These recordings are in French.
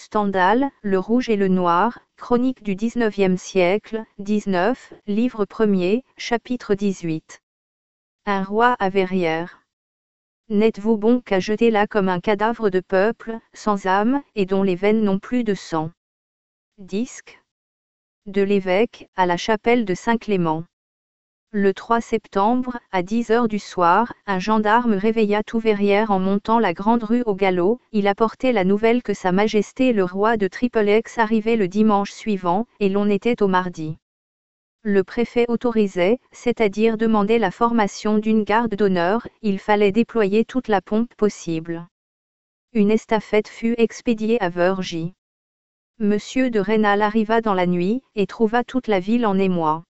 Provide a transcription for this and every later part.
Stendhal, Le Rouge et le Noir, Chronique du XIXe siècle, 19, livre 1er, chapitre 18. Un roi à Verrières. N'êtes-vous bon qu'à jeter là comme un cadavre de peuple, sans âme, et dont les veines n'ont plus de sang. Disque. De l'évêque, à la chapelle de Saint-Clément. Le 3 septembre, à 10 heures du soir, un gendarme réveilla tout Verrières en montant la grande rue au galop. Il apportait la nouvelle que Sa Majesté le roi de Triplex arrivait le dimanche suivant, et l'on était au mardi. Le préfet autorisait, c'est-à-dire demandait la formation d'une garde d'honneur. Il fallait déployer toute la pompe possible. Une estafette fut expédiée à Vergy. Monsieur de Rênal arriva dans la nuit, et trouva toute la ville en émoi.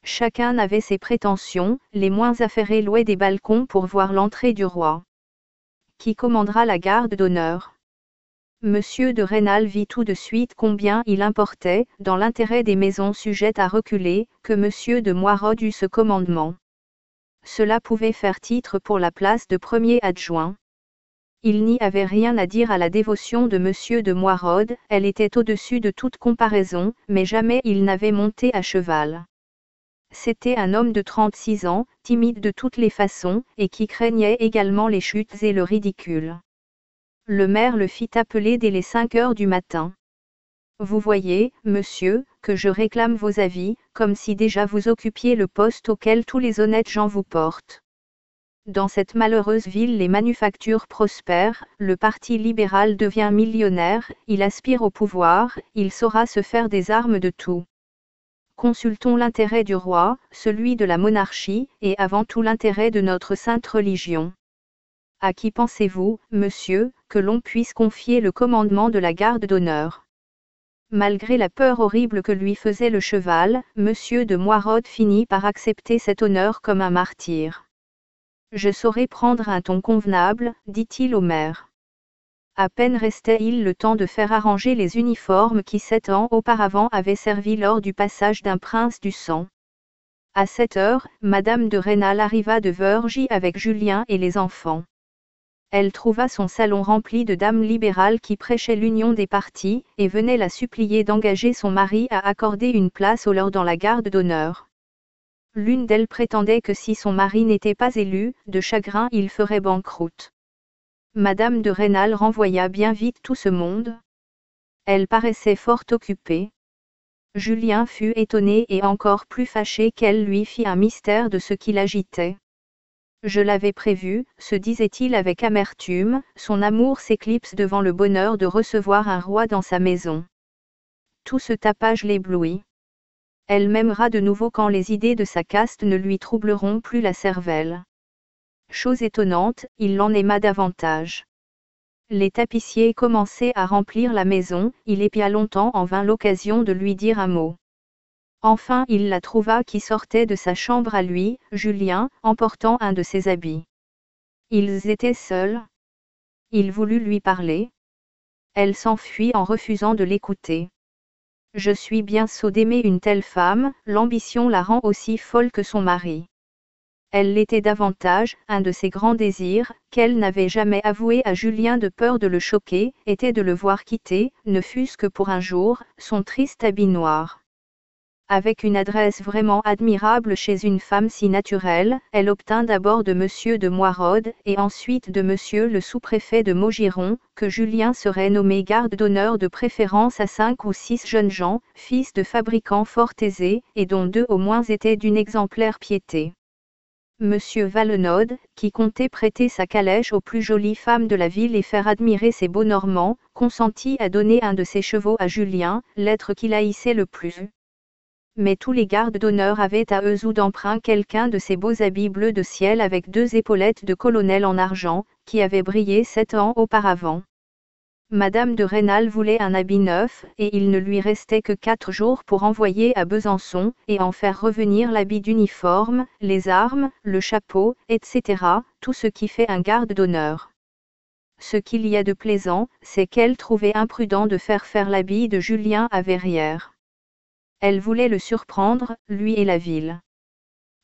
Chacun avait ses prétentions, les moins affairés louaient des balcons pour voir l'entrée du roi. Qui commandera la garde d'honneur? Monsieur de Rênal vit tout de suite combien il importait, dans l'intérêt des maisons sujettes à reculer, que monsieur de Moirod eût ce commandement. Cela pouvait faire titre pour la place de premier adjoint. Il n'y avait rien à dire à la dévotion de monsieur de Moirod, elle était au-dessus de toute comparaison, mais jamais il n'avait monté à cheval. C'était un homme de 36 ans, timide de toutes les façons, et qui craignait également les chutes et le ridicule. Le maire le fit appeler dès les 5 heures du matin. Vous voyez, monsieur, que je réclame vos avis, comme si déjà vous occupiez le poste auquel tous les honnêtes gens vous portent. Dans cette malheureuse ville les manufactures prospèrent, le parti libéral devient millionnaire, il aspire au pouvoir, il saura se faire des armes de tout. Consultons l'intérêt du roi, celui de la monarchie, et avant tout l'intérêt de notre sainte religion. À qui pensez-vous, monsieur, que l'on puisse confier le commandement de la garde d'honneur? Malgré la peur horrible que lui faisait le cheval, monsieur de Moirod finit par accepter cet honneur comme un martyr. Je saurai prendre un ton convenable, dit-il au maire. À peine restait-il le temps de faire arranger les uniformes qui 7 ans auparavant avaient servi lors du passage d'un prince du sang. À 7 heures, madame de Rênal arriva de Vergy avec Julien et les enfants. Elle trouva son salon rempli de dames libérales qui prêchaient l'union des partis, et venaient la supplier d'engager son mari à accorder une place au leur dans la garde d'honneur. L'une d'elles prétendait que si son mari n'était pas élu, de chagrin il ferait banqueroute. Madame de Rênal renvoya bien vite tout ce monde. Elle paraissait fort occupée. Julien fut étonné et encore plus fâché qu'elle lui fit un mystère de ce qui l'agitait. Je l'avais prévu, se disait-il avec amertume, son amour s'éclipse devant le bonheur de recevoir un roi dans sa maison. Tout ce tapage l'éblouit. Elle m'aimera de nouveau quand les idées de sa caste ne lui troubleront plus la cervelle. Chose étonnante, il l'en aima davantage. Les tapissiers commençaient à remplir la maison, il épia longtemps en vain l'occasion de lui dire un mot. Enfin il la trouva qui sortait de sa chambre à lui, Julien, emportant un de ses habits. Ils étaient seuls. Il voulut lui parler. Elle s'enfuit en refusant de l'écouter. Je suis bien sot d'aimer une telle femme, l'ambition la rend aussi folle que son mari. Elle l'était davantage, un de ses grands désirs, qu'elle n'avait jamais avoué à Julien de peur de le choquer, était de le voir quitter, ne fût-ce que pour un jour, son triste habit noir. Avec une adresse vraiment admirable chez une femme si naturelle, elle obtint d'abord de monsieur de Moirod, et ensuite de monsieur le sous-préfet de Maugiron, que Julien serait nommé garde d'honneur de préférence à 5 ou 6 jeunes gens, fils de fabricants fort aisés, et dont 2 au moins étaient d'une exemplaire piété. Monsieur Valenod, qui comptait prêter sa calèche aux plus jolies femmes de la ville et faire admirer ses beaux Normands, consentit à donner un de ses chevaux à Julien, l'être qu'il haïssait le plus. Mais tous les gardes d'honneur avaient à eux ou d'emprunt quelqu'un de ces beaux habits bleus de ciel avec 2 épaulettes de colonel en argent, qui avaient brillé 7 ans auparavant. Madame de Rênal voulait un habit neuf, et il ne lui restait que 4 jours pour envoyer à Besançon, et en faire revenir l'habit d'uniforme, les armes, le chapeau, etc., tout ce qui fait un garde d'honneur. Ce qu'il y a de plaisant, c'est qu'elle trouvait imprudent de faire l'habit de Julien à Verrières. Elle voulait le surprendre, lui et la ville.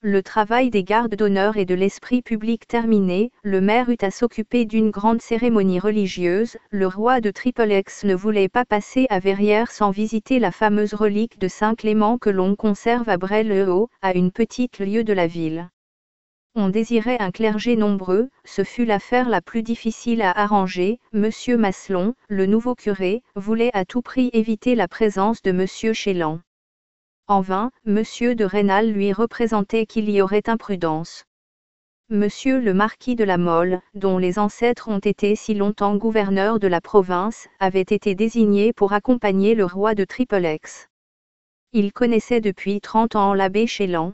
Le travail des gardes d'honneur et de l'esprit public terminé, le maire eut à s'occuper d'une grande cérémonie religieuse. Le roi de Triplex ne voulait pas passer à Verrières sans visiter la fameuse relique de Saint Clément que l'on conserve à Bray-le-Haut, à une petite lieue de la ville. On désirait un clergé nombreux, ce fut l'affaire la plus difficile à arranger. Monsieur Maslon, le nouveau curé, voulait à tout prix éviter la présence de Monsieur Chélan. En vain, Monsieur de Rênal lui représentait qu'il y aurait imprudence. Monsieur le marquis de la Mole, dont les ancêtres ont été si longtemps gouverneurs de la province, avait été désigné pour accompagner le roi de Triplex. Il connaissait depuis 30 ans l'abbé Chélan.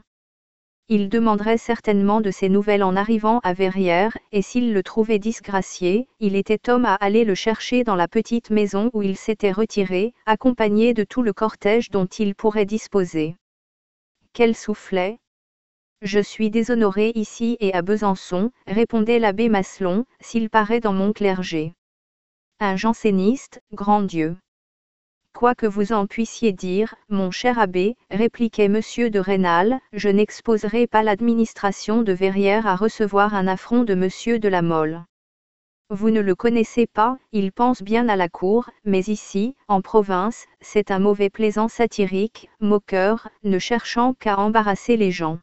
Il demanderait certainement de ses nouvelles en arrivant à Verrières, et s'il le trouvait disgracié, il était homme à aller le chercher dans la petite maison où il s'était retiré, accompagné de tout le cortège dont il pourrait disposer. Quel soufflet! Je suis déshonoré ici et à Besançon, répondait l'abbé Maslon, s'il paraît dans mon clergé. Un janséniste, grand Dieu! Quoi que vous en puissiez dire, mon cher abbé, répliquait Monsieur de Rênal, je n'exposerai pas l'administration de Verrières à recevoir un affront de Monsieur de la Mole. Vous ne le connaissez pas, il pense bien à la cour, mais ici, en province, c'est un mauvais plaisant satirique, moqueur, ne cherchant qu'à embarrasser les gens.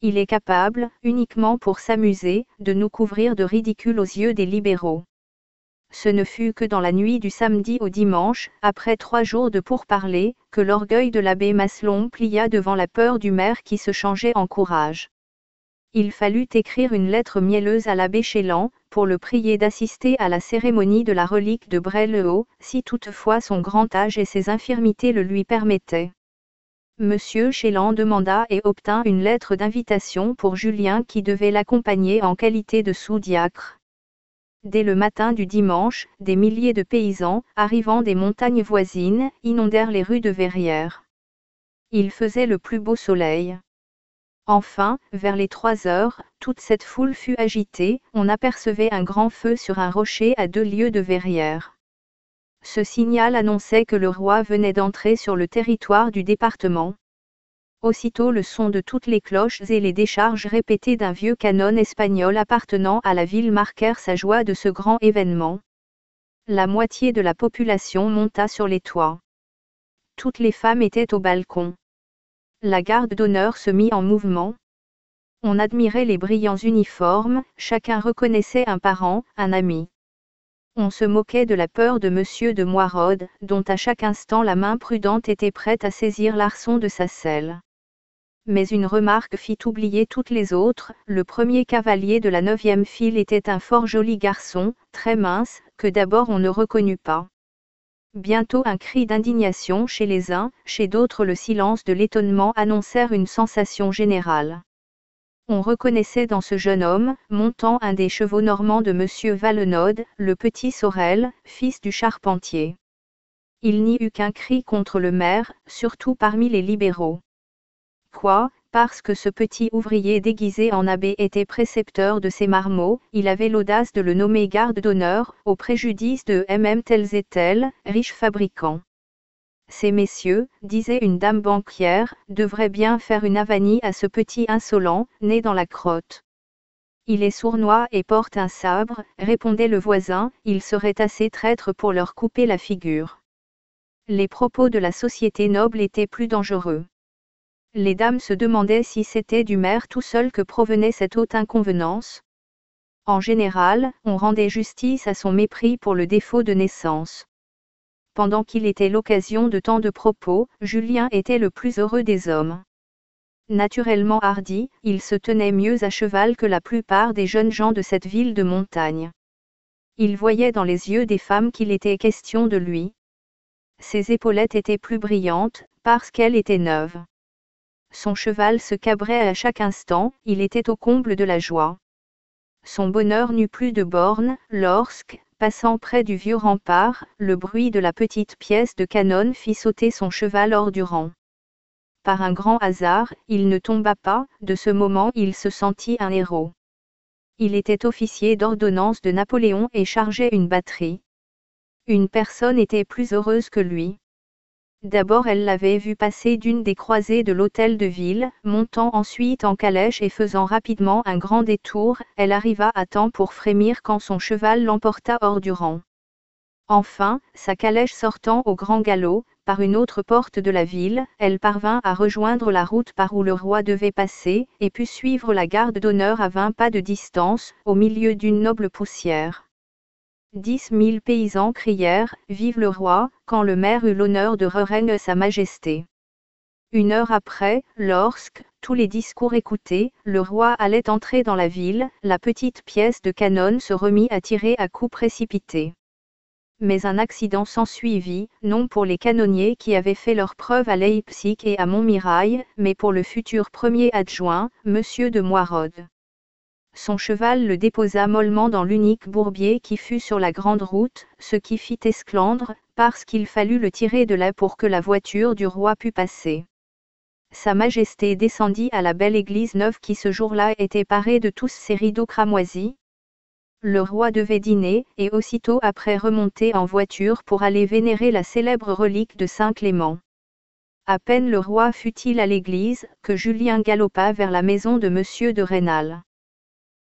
Il est capable, uniquement pour s'amuser, de nous couvrir de ridicule aux yeux des libéraux. Ce ne fut que dans la nuit du samedi au dimanche, après 3 jours de pourparlers, que l'orgueil de l'abbé Maslon plia devant la peur du maire qui se changeait en courage. Il fallut écrire une lettre mielleuse à l'abbé Chélan, pour le prier d'assister à la cérémonie de la relique de Bray-le-Haut, si toutefois son grand âge et ses infirmités le lui permettaient. Monsieur Chélan demanda et obtint une lettre d'invitation pour Julien qui devait l'accompagner en qualité de sous-diacre. Dès le matin du dimanche, des milliers de paysans, arrivant des montagnes voisines, inondèrent les rues de Verrières. Il faisait le plus beau soleil. Enfin, vers les 3 heures, toute cette foule fut agitée, on apercevait un grand feu sur un rocher à 2 lieues de Verrières. Ce signal annonçait que le roi venait d'entrer sur le territoire du département. Aussitôt le son de toutes les cloches et les décharges répétées d'un vieux canon espagnol appartenant à la ville marquèrent sa joie de ce grand événement. La moitié de la population monta sur les toits. Toutes les femmes étaient au balcon. La garde d'honneur se mit en mouvement. On admirait les brillants uniformes, chacun reconnaissait un parent, un ami. On se moquait de la peur de Monsieur de Moirod, dont à chaque instant la main prudente était prête à saisir l'arçon de sa selle. Mais une remarque fit oublier toutes les autres, le premier cavalier de la 9e file était un fort joli garçon, très mince, que d'abord on ne reconnut pas. Bientôt un cri d'indignation chez les uns, chez d'autres le silence de l'étonnement annoncèrent une sensation générale. On reconnaissait dans ce jeune homme, montant un des chevaux normands de Monsieur Valenod, le petit Sorel, fils du charpentier. Il n'y eut qu'un cri contre le maire, surtout parmi les libéraux. Quoi, parce que ce petit ouvrier déguisé en abbé était précepteur de ces marmots, il avait l'audace de le nommer garde d'honneur, au préjudice de tels et tels, riches fabricants. Ces messieurs, disait une dame banquière, devraient bien faire une avanie à ce petit insolent, né dans la crotte. Il est sournois et porte un sabre, répondait le voisin, il serait assez traître pour leur couper la figure. Les propos de la société noble étaient plus dangereux. Les dames se demandaient si c'était du maire tout seul que provenait cette haute inconvenance. En général, on rendait justice à son mépris pour le défaut de naissance. Pendant qu'il était l'occasion de tant de propos, Julien était le plus heureux des hommes. Naturellement hardi, il se tenait mieux à cheval que la plupart des jeunes gens de cette ville de montagne. Il voyait dans les yeux des femmes qu'il était question de lui. Ses épaulettes étaient plus brillantes, parce qu'elles étaient neuves. Son cheval se cabrait à chaque instant, il était au comble de la joie. Son bonheur n'eut plus de bornes, lorsque, passant près du vieux rempart, le bruit de la petite pièce de canon fit sauter son cheval hors du rang. Par un grand hasard, il ne tomba pas, de ce moment il se sentit un héros. Il était officier d'ordonnance de Napoléon et chargeait une batterie. Une personne était plus heureuse que lui. D'abord elle l'avait vu passer d'une des croisées de l'hôtel de ville, montant ensuite en calèche et faisant rapidement un grand détour, elle arriva à temps pour frémir quand son cheval l'emporta hors du rang. Enfin, sa calèche sortant au grand galop, par une autre porte de la ville, elle parvint à rejoindre la route par où le roi devait passer, et put suivre la garde d'honneur à 20 pas de distance, au milieu d'une noble poussière. 10 000 paysans crièrent « Vive le roi !» quand le maire eut l'honneur de rereigner sa majesté. Une heure après, lorsque, tous les discours écoutés, le roi allait entrer dans la ville, la petite pièce de canon se remit à tirer à coups précipités. Mais un accident s'ensuivit, non pour les canonniers qui avaient fait leur preuve à Leipzig et à Montmirail, mais pour le futur premier adjoint, Monsieur de Moirod. Son cheval le déposa mollement dans l'unique bourbier qui fut sur la grande route, ce qui fit esclandre, parce qu'il fallut le tirer de là pour que la voiture du roi pût passer. Sa Majesté descendit à la belle église neuve qui ce jour-là était parée de tous ses rideaux cramoisis. Le roi devait dîner, et aussitôt après remonter en voiture pour aller vénérer la célèbre relique de Saint Clément. À peine le roi fut-il à l'église, que Julien galopa vers la maison de Monsieur de Rênal.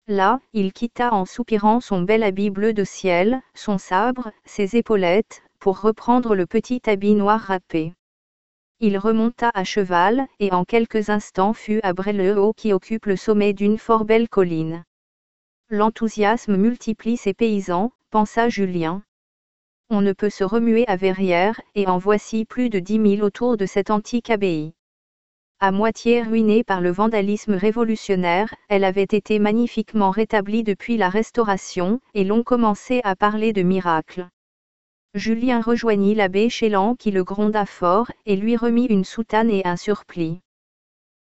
Là, il quitta en soupirant son bel habit bleu de ciel, son sabre, ses épaulettes, pour reprendre le petit habit noir râpé. Il remonta à cheval, et en quelques instants fut à Bray-le-Haut qui occupe le sommet d'une fort belle colline. L'enthousiasme multiplie ses paysans, pensa Julien. On ne peut se remuer à Verrières, et en voici plus de 10 000 autour de cette antique abbaye. À moitié ruinée par le vandalisme révolutionnaire, elle avait été magnifiquement rétablie depuis la Restauration, et l'on commençait à parler de miracle. Julien rejoignit l'abbé Chélan qui le gronda fort, et lui remit une soutane et un surplis.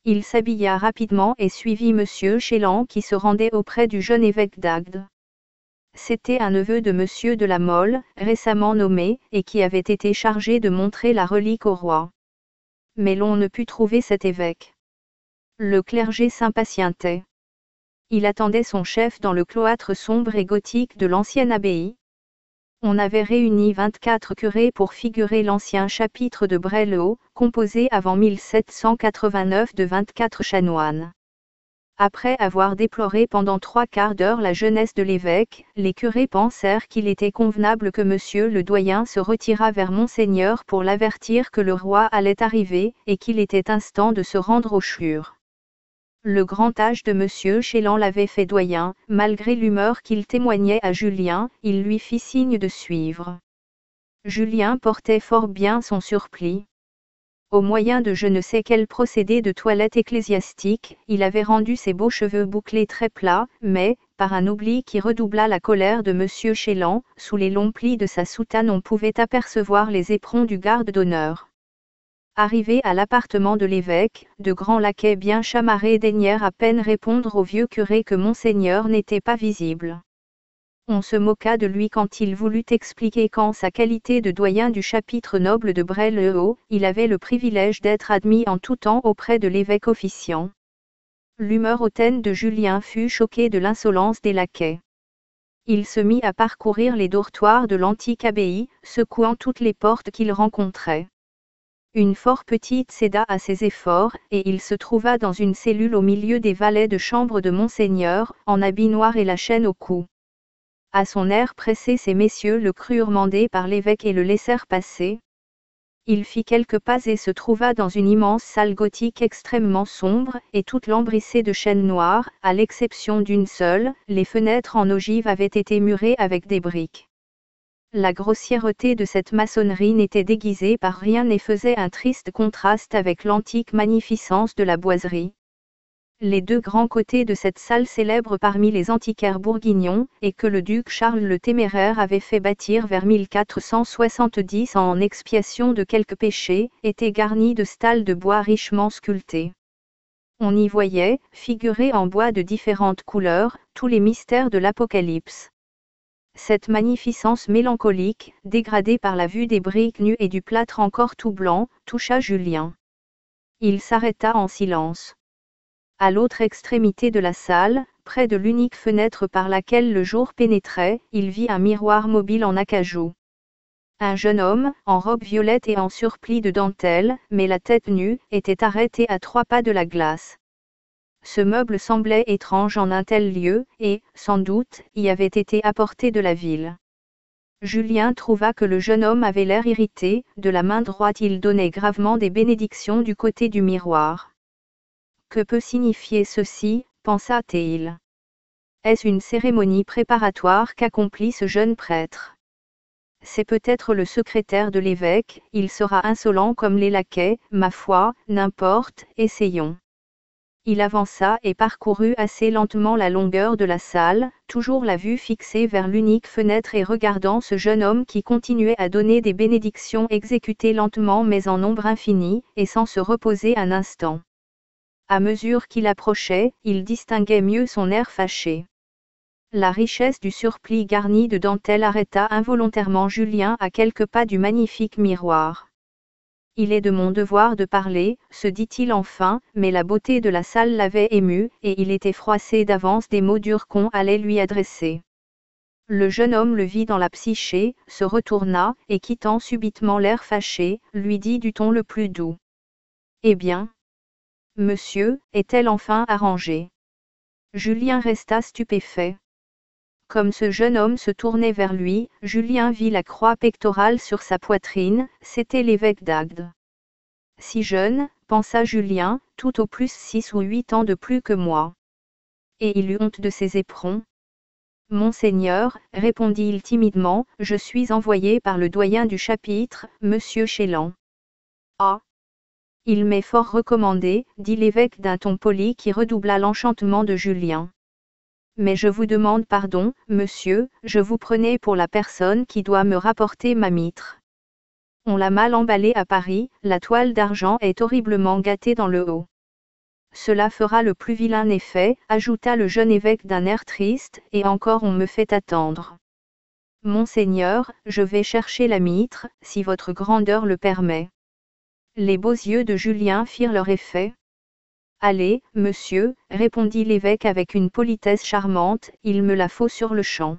Il s'habilla rapidement et suivit Monsieur Chélan qui se rendait auprès du jeune évêque d'Agde. C'était un neveu de Monsieur de la Mole, récemment nommé, et qui avait été chargé de montrer la relique au roi. Mais l'on ne put trouver cet évêque. Le clergé s'impatientait. Il attendait son chef dans le cloître sombre et gothique de l'ancienne abbaye. On avait réuni 24 curés pour figurer l'ancien chapitre de Bray-le-Haut, composé avant 1789 de 24 chanoines. Après avoir déploré pendant 3/4 d'heure la jeunesse de l'évêque, les curés pensèrent qu'il était convenable que Monsieur le doyen se retirât vers Monseigneur pour l'avertir que le roi allait arriver, et qu'il était instant de se rendre aux chures. Le grand âge de Monsieur Chélan l'avait fait doyen, malgré l'humeur qu'il témoignait à Julien, il lui fit signe de suivre. Julien portait fort bien son surplis. Au moyen de je ne sais quel procédé de toilette ecclésiastique, il avait rendu ses beaux cheveux bouclés très plats, mais, par un oubli qui redoubla la colère de Monsieur Chélan, sous les longs plis de sa soutane on pouvait apercevoir les éperons du garde d'honneur. Arrivés à l'appartement de l'évêque, de grands laquais bien chamarrés daignèrent à peine répondre au vieux curé que Monseigneur n'était pas visible. On se moqua de lui quand il voulut expliquer qu'en sa qualité de doyen du chapitre noble de Bray-le-Haut, il avait le privilège d'être admis en tout temps auprès de l'évêque officiant. L'humeur hautaine de Julien fut choquée de l'insolence des laquais. Il se mit à parcourir les dortoirs de l'antique abbaye, secouant toutes les portes qu'il rencontrait. Une fort petite céda à ses efforts, et il se trouva dans une cellule au milieu des valets de chambre de Monseigneur, en habit noir et la chaîne au cou. À son air pressé ces messieurs le crurent mandé par l'évêque et le laissèrent passer. Il fit quelques pas et se trouva dans une immense salle gothique extrêmement sombre, et toute lambrissée de chêne noir, à l'exception d'une seule, les fenêtres en ogive avaient été murées avec des briques. La grossièreté de cette maçonnerie n'était déguisée par rien et faisait un triste contraste avec l'antique magnificence de la boiserie. Les deux grands côtés de cette salle célèbre parmi les antiquaires bourguignons, et que le duc Charles le Téméraire avait fait bâtir vers 1470 en expiation de quelques péchés, étaient garnis de stalles de bois richement sculptés. On y voyait, figurés en bois de différentes couleurs, tous les mystères de l'Apocalypse. Cette magnificence mélancolique, dégradée par la vue des briques nues et du plâtre encore tout blanc, toucha Julien. Il s'arrêta en silence. À l'autre extrémité de la salle, près de l'unique fenêtre par laquelle le jour pénétrait, il vit un miroir mobile en acajou. Un jeune homme, en robe violette et en surplis de dentelle, mais la tête nue, était arrêté à 3 pas de la glace. Ce meuble semblait étrange en un tel lieu, et, sans doute, y avait été apporté de la ville. Julien trouva que le jeune homme avait l'air irrité, de la main droite il donnait gravement des bénédictions du côté du miroir. Que peut signifier ceci, pensa-t-il. Est-ce une cérémonie préparatoire qu'accomplit ce jeune prêtre? C'est peut-être le secrétaire de l'évêque, il sera insolent comme les laquais, ma foi, n'importe, essayons. Il avança et parcourut assez lentement la longueur de la salle, toujours la vue fixée vers l'unique fenêtre et regardant ce jeune homme qui continuait à donner des bénédictions exécutées lentement mais en nombre infini, et sans se reposer un instant. À mesure qu'il approchait, il distinguait mieux son air fâché. La richesse du surplis garni de dentelle arrêta involontairement Julien à quelques pas du magnifique miroir. Il est de mon devoir de parler, se dit-il enfin, mais la beauté de la salle l'avait ému, et il était froissé d'avance des mots durs qu'on allait lui adresser. Le jeune homme le vit dans la psyché, se retourna, et quittant subitement l'air fâché, lui dit du ton le plus doux. Eh bien, monsieur, est-elle enfin arrangée? Julien resta stupéfait. Comme ce jeune homme se tournait vers lui, Julien vit la croix pectorale sur sa poitrine, c'était l'évêque d'Agde. Si jeune, pensa Julien, tout au plus 6 ou 8 ans de plus que moi. Et il eut honte de ses éperons. Monseigneur, répondit-il timidement, je suis envoyé par le doyen du chapitre, monsieur Chélan. Ah! Il m'est fort recommandé, dit l'évêque d'un ton poli qui redoubla l'enchantement de Julien. Mais je vous demande pardon, monsieur, je vous prenais pour la personne qui doit me rapporter ma mitre. On l'a mal emballée à Paris, la toile d'argent est horriblement gâtée dans le haut. Cela fera le plus vilain effet, ajouta le jeune évêque d'un air triste, et encore on me fait attendre. Monseigneur, je vais chercher la mitre, si votre grandeur le permet. Les beaux yeux de Julien firent leur effet. Allez, monsieur, répondit l'évêque avec une politesse charmante, il me la faut sur le champ.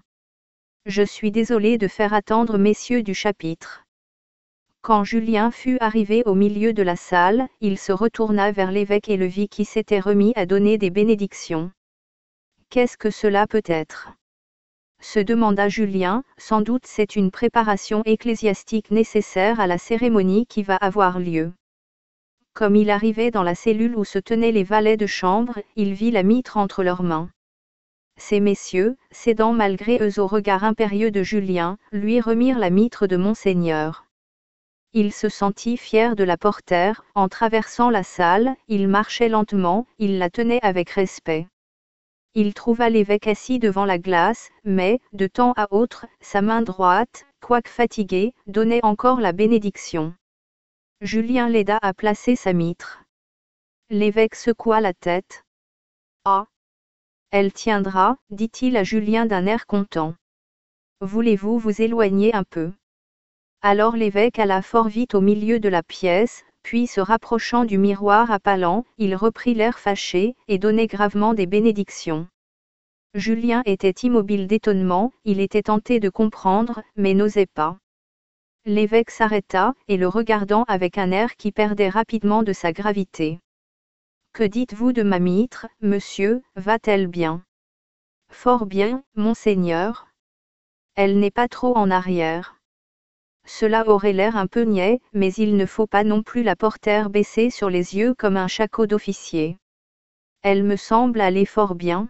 Je suis désolé de faire attendre messieurs du chapitre. Quand Julien fut arrivé au milieu de la salle, il se retourna vers l'évêque et le vit qui s'était remis à donner des bénédictions. Qu'est-ce que cela peut être? Se demanda Julien, sans doute c'est une préparation ecclésiastique nécessaire à la cérémonie qui va avoir lieu. Comme il arrivait dans la cellule où se tenaient les valets de chambre, il vit la mitre entre leurs mains. Ces messieurs, cédant malgré eux au regard impérieux de Julien, lui remirent la mitre de Monseigneur. Il se sentit fier de la porter, en traversant la salle, il marchait lentement, il la tenait avec respect. Il trouva l'évêque assis devant la glace, mais, de temps à autre, sa main droite, quoique fatiguée, donnait encore la bénédiction. Julien l'aida à placer sa mitre. L'évêque secoua la tête. Ah! Elle tiendra, dit-il à Julien d'un air content. Voulez-vous vous éloigner un peu? Alors l'évêque alla fort vite au milieu de la pièce, puis se rapprochant du miroir à pas lents, il reprit l'air fâché, et donnait gravement des bénédictions. Julien était immobile d'étonnement, il était tenté de comprendre, mais n'osait pas. L'évêque s'arrêta, et le regardant avec un air qui perdait rapidement de sa gravité. Que dites-vous de ma mitre, monsieur, va-t-elle bien? Fort bien, monseigneur. Elle n'est pas trop en arrière. Cela aurait l'air un peu niais, mais il ne faut pas non plus la porter baissée sur les yeux comme un shako d'officier. Elle me semble aller fort bien.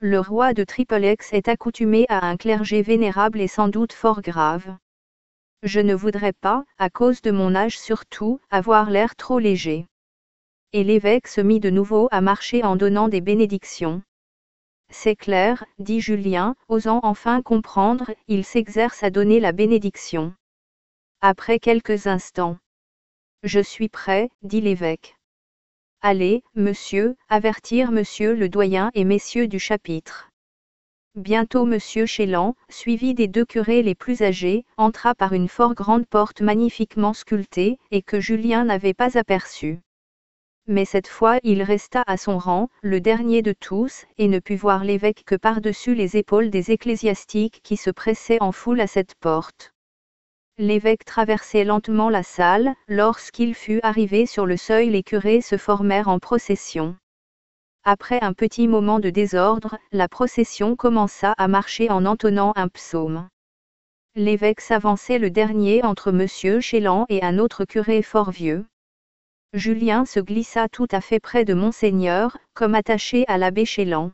Le roi de Triplex est accoutumé à un clergé vénérable et sans doute fort grave. Je ne voudrais pas, à cause de mon âge surtout, avoir l'air trop léger. Et l'évêque se mit de nouveau à marcher en donnant des bénédictions. C'est clair, dit Julien, osant enfin comprendre, il s'exerce à donner la bénédiction. Après quelques instants. Je suis prêt, dit l'évêque. Allez, monsieur, avertir monsieur le doyen et messieurs du chapitre. Bientôt monsieur Chélan, suivi des 2 curés les plus âgés, entra par une fort grande porte magnifiquement sculptée, et que Julien n'avait pas aperçue. Mais cette fois il resta à son rang, le dernier de tous, et ne put voir l'évêque que par-dessus les épaules des ecclésiastiques qui se pressaient en foule à cette porte. L'évêque traversait lentement la salle. Lorsqu'il fut arrivé sur le seuil, les curés se formèrent en procession. Après un petit moment de désordre, la procession commença à marcher en entonnant un psaume. L'évêque s'avançait le dernier entre M. Chélan et un autre curé fort vieux. Julien se glissa tout à fait près de Monseigneur, comme attaché à l'abbé Chélan.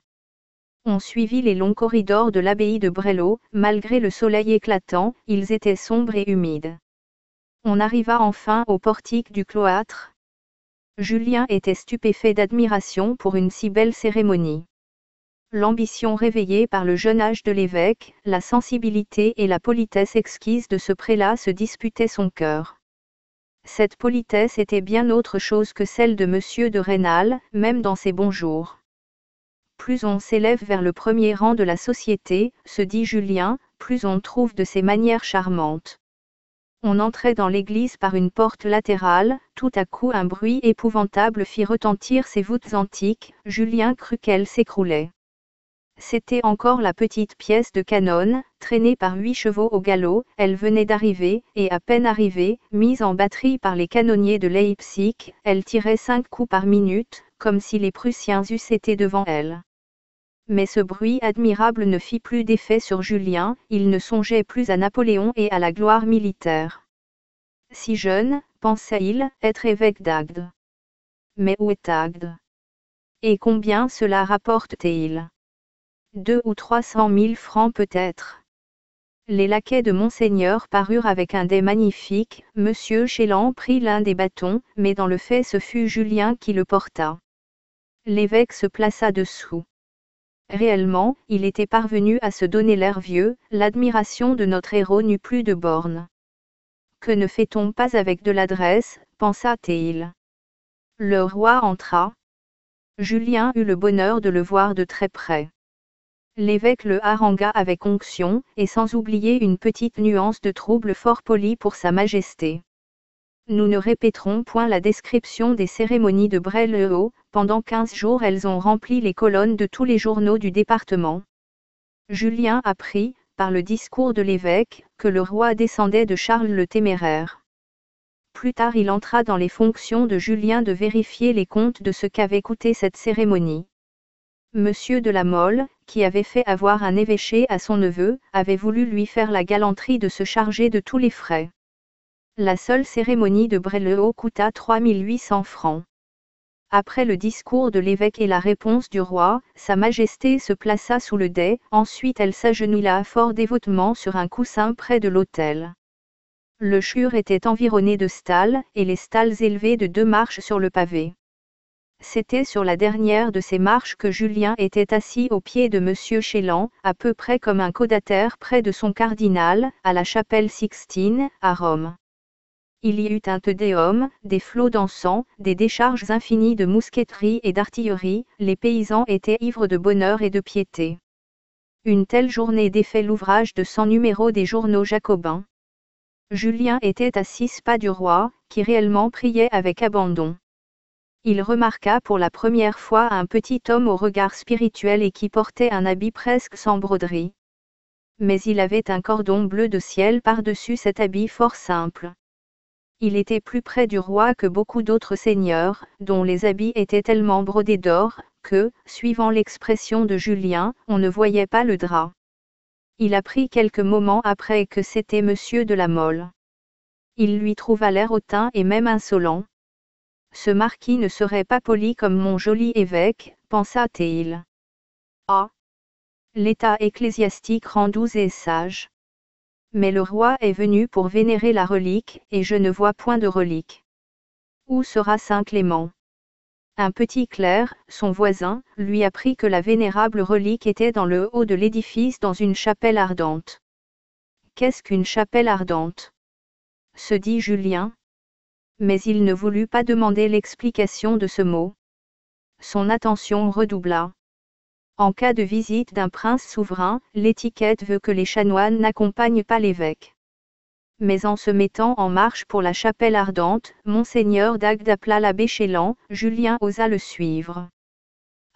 On suivit les longs corridors de l'abbaye de Brélau. Malgré le soleil éclatant, ils étaient sombres et humides. On arriva enfin au portique du cloître. Julien était stupéfait d'admiration pour une si belle cérémonie. L'ambition réveillée par le jeune âge de l'évêque, la sensibilité et la politesse exquise de ce prélat se disputaient son cœur. Cette politesse était bien autre chose que celle de M. de Rênal, même dans ses bons jours. Plus on s'élève vers le premier rang de la société, se dit Julien, plus on trouve de ces manières charmantes. On entrait dans l'église par une porte latérale. Tout à coup un bruit épouvantable fit retentir ses voûtes antiques. Julien crut qu'elles s'écroulaient. C'était encore la petite pièce de canon, traînée par 8 chevaux au galop. Elle venait d'arriver, et à peine arrivée, mise en batterie par les canonniers de Leipzig, elle tirait 5 coups par minute, comme si les Prussiens eussent été devant elle. Mais ce bruit admirable ne fit plus d'effet sur Julien. Il ne songeait plus à Napoléon et à la gloire militaire. Si jeune, pensa-il, être évêque d'Agde. Mais où est Agde? Et combien cela rapporte-t-il? 2 ou 300 000 francs peut-être. Les laquais de Monseigneur parurent avec un dais magnifique. M. Chélan prit l'un des bâtons, mais dans le fait ce fut Julien qui le porta. L'évêque se plaça dessous. Réellement, il était parvenu à se donner l'air vieux. L'admiration de notre héros n'eut plus de bornes. Que ne fait-on pas avec de l'adresse, pensa-t-il. Le roi entra. Julien eut le bonheur de le voir de très près. L'évêque le harangua avec onction, et sans oublier une petite nuance de trouble fort poli pour sa majesté. Nous ne répéterons point la description des cérémonies de Bray-le-Haut. Pendant 15 jours elles ont rempli les colonnes de tous les journaux du département. Julien apprit, par le discours de l'évêque, que le roi descendait de Charles le Téméraire. Plus tard il entra dans les fonctions de Julien de vérifier les comptes de ce qu'avait coûté cette cérémonie. Monsieur de la Mole, qui avait fait avoir un évêché à son neveu, avait voulu lui faire la galanterie de se charger de tous les frais. La seule cérémonie de Bray-le-Haut coûta 3 800 francs. Après le discours de l'évêque et la réponse du roi, Sa Majesté se plaça sous le dais. Ensuite elle s'agenouilla fort dévotement sur un coussin près de l'autel. Le chur était environné de stalles, et les stalles élevées de 2 marches sur le pavé. C'était sur la dernière de ces marches que Julien était assis aux pieds de M. Chélan, à peu près comme un caudataire près de son cardinal, à la chapelle Sixtine, à Rome. Il y eut un Te Deum, des flots d'encens, des décharges infinies de mousqueterie et d'artillerie. Les paysans étaient ivres de bonheur et de piété. Une telle journée défait l'ouvrage de 100 numéros des journaux jacobins. Julien était à 6 pas du roi, qui réellement priait avec abandon. Il remarqua pour la première fois un petit homme au regard spirituel et qui portait un habit presque sans broderie. Mais il avait un cordon bleu de ciel par-dessus cet habit fort simple. Il était plus près du roi que beaucoup d'autres seigneurs, dont les habits étaient tellement brodés d'or, que, suivant l'expression de Julien, on ne voyait pas le drap. Il apprit quelques moments après que c'était Monsieur de la Mole. Il lui trouva l'air hautain et même insolent. Ce marquis ne serait pas poli comme mon joli évêque, pensa-t-il. Ah! L'état ecclésiastique rend doux et sage. Mais le roi est venu pour vénérer la relique, et je ne vois point de relique. Où sera Saint Clément? Un petit clerc, son voisin, lui apprit que la vénérable relique était dans le haut de l'édifice dans une chapelle ardente. Qu'est-ce qu'une chapelle ardente? Se dit Julien. Mais il ne voulut pas demander l'explication de ce mot. Son attention redoubla. En cas de visite d'un prince souverain, l'étiquette veut que les chanoines n'accompagnent pas l'évêque. Mais en se mettant en marche pour la chapelle ardente, Monseigneur d'Agde appela l'abbé Chélan. Julien osa le suivre.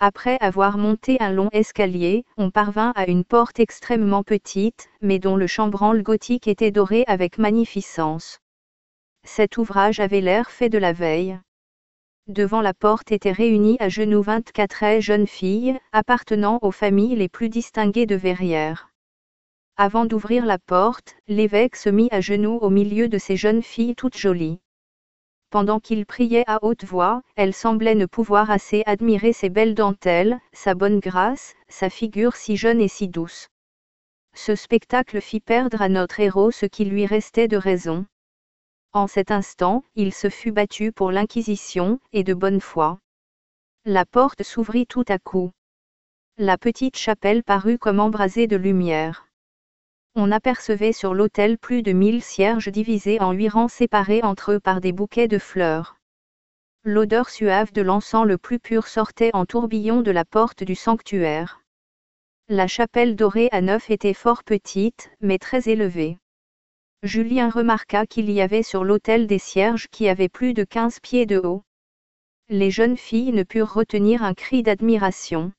Après avoir monté un long escalier, on parvint à une porte extrêmement petite, mais dont le chambranle gothique était doré avec magnificence. Cet ouvrage avait l'air fait de la veille. Devant la porte étaient réunies à genoux 24 jeunes filles, appartenant aux familles les plus distinguées de Verrières. Avant d'ouvrir la porte, l'évêque se mit à genoux au milieu de ces jeunes filles toutes jolies. Pendant qu'il priait à haute voix, elle semblait ne pouvoir assez admirer ses belles dentelles, sa bonne grâce, sa figure si jeune et si douce. Ce spectacle fit perdre à notre héros ce qui lui restait de raison. En cet instant, il se fut battu pour l'Inquisition, et de bonne foi. La porte s'ouvrit tout à coup. La petite chapelle parut comme embrasée de lumière. On apercevait sur l'autel plus de 1000 cierges divisés en 8 rangs séparés entre eux par des bouquets de fleurs. L'odeur suave de l'encens le plus pur sortait en tourbillon de la porte du sanctuaire. La chapelle dorée à neuf était fort petite, mais très élevée. Julien remarqua qu'il y avait sur l'autel des cierges qui avaient plus de 15 pieds de haut. Les jeunes filles ne purent retenir un cri d'admiration.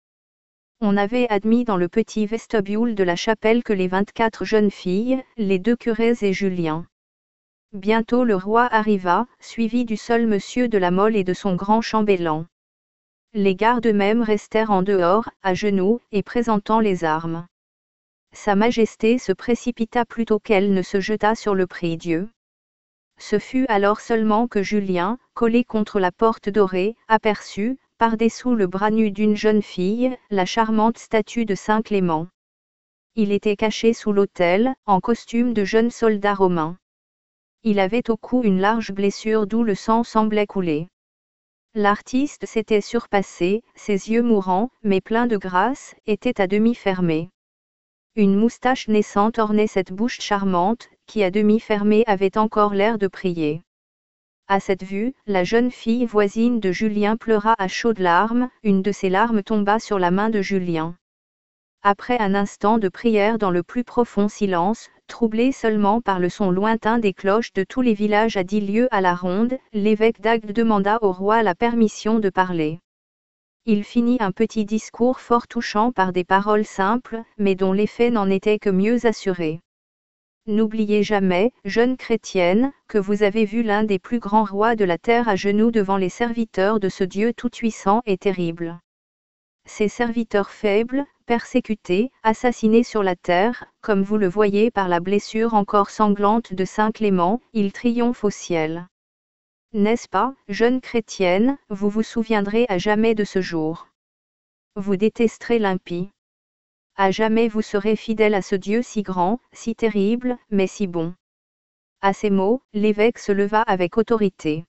On avait admis dans le petit vestibule de la chapelle que les 24 jeunes filles, les 2 curés et Julien. Bientôt le roi arriva, suivi du seul monsieur de la Mole et de son grand chambellan. Les gardes eux-mêmes restèrent en dehors, à genoux, et présentant les armes. Sa Majesté se précipita plutôt qu'elle ne se jeta sur le prie-Dieu. Ce fut alors seulement que Julien, collé contre la porte dorée, aperçut, par-dessous le bras nu d'une jeune fille, la charmante statue de Saint Clément. Il était caché sous l'autel, en costume de jeune soldat romain. Il avait au cou une large blessure d'où le sang semblait couler. L'artiste s'était surpassé, ses yeux mourants, mais pleins de grâce, étaient à demi fermés. Une moustache naissante ornait cette bouche charmante, qui à demi fermée avait encore l'air de prier. À cette vue, la jeune fille voisine de Julien pleura à chaudes larmes, une de ces larmes tomba sur la main de Julien. Après un instant de prière dans le plus profond silence, troublé seulement par le son lointain des cloches de tous les villages à 10 lieues à la ronde, l'évêque d'Agde demanda au roi la permission de parler. Il finit un petit discours fort touchant par des paroles simples, mais dont l'effet n'en était que mieux assuré. N'oubliez jamais, jeune chrétienne, que vous avez vu l'un des plus grands rois de la terre à genoux devant les serviteurs de ce Dieu tout-puissant et terrible. Ces serviteurs faibles, persécutés, assassinés sur la terre, comme vous le voyez par la blessure encore sanglante de Saint Clément, ils triomphent au ciel. N'est-ce pas, jeune chrétienne, vous vous souviendrez à jamais de ce jour. Vous détesterez l'impie. À jamais vous serez fidèle à ce Dieu si grand, si terrible, mais si bon. À ces mots, l'évêque se leva avec autorité.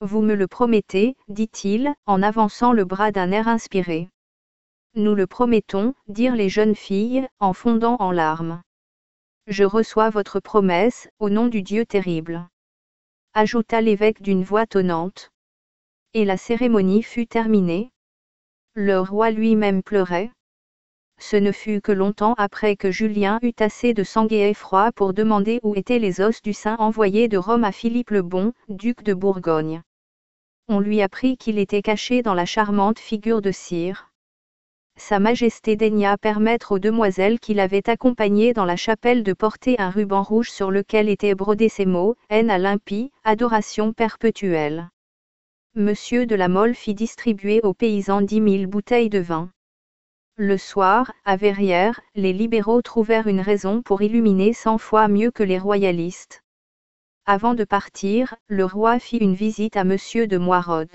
Vous me le promettez, dit-il, en avançant le bras d'un air inspiré. Nous le promettons, dirent les jeunes filles, en fondant en larmes. Je reçois votre promesse, au nom du Dieu terrible. Ajouta l'évêque d'une voix tonnante. Et la cérémonie fut terminée. Le roi lui-même pleurait. Ce ne fut que longtemps après que Julien eut assez de sang et effroi pour demander où étaient les os du saint envoyés de Rome à Philippe le Bon, duc de Bourgogne. On lui apprit qu'il était caché dans la charmante figure de cire. Sa Majesté daigna permettre aux demoiselles qui l'avaient accompagné dans la chapelle de porter un ruban rouge sur lequel étaient brodés ces mots, haine à l'impie, adoration perpétuelle. Monsieur de la Mole fit distribuer aux paysans 10 000 bouteilles de vin. Le soir, à Verrières, les libéraux trouvèrent une raison pour illuminer 100 fois mieux que les royalistes. Avant de partir, le roi fit une visite à Monsieur de Moirod.